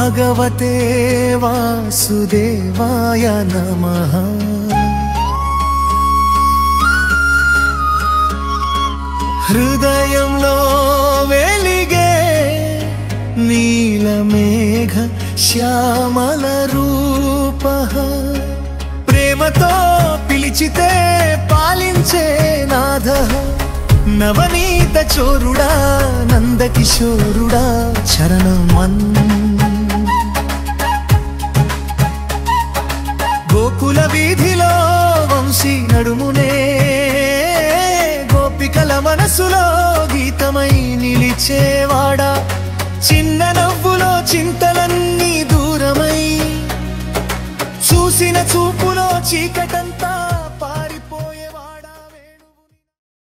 భగవతే వాసుదేవాయ నమః। హృదయంలో వెలిగే నీలమేఘ శ్యామల రూపః, ప్రేమతో పిలిచితే పాలించే నాథః। నవనీత చోరుడా నందకిశోరుడా చరణమన్। గోకుల వీధిలో వంశీ నడుమునే గోపికల మనసులో గీతమై నిలిచేవాడా, చిన్న నవ్వులో చింతలన్నీ దూరమై చూసిన చూపులో చీకటంతా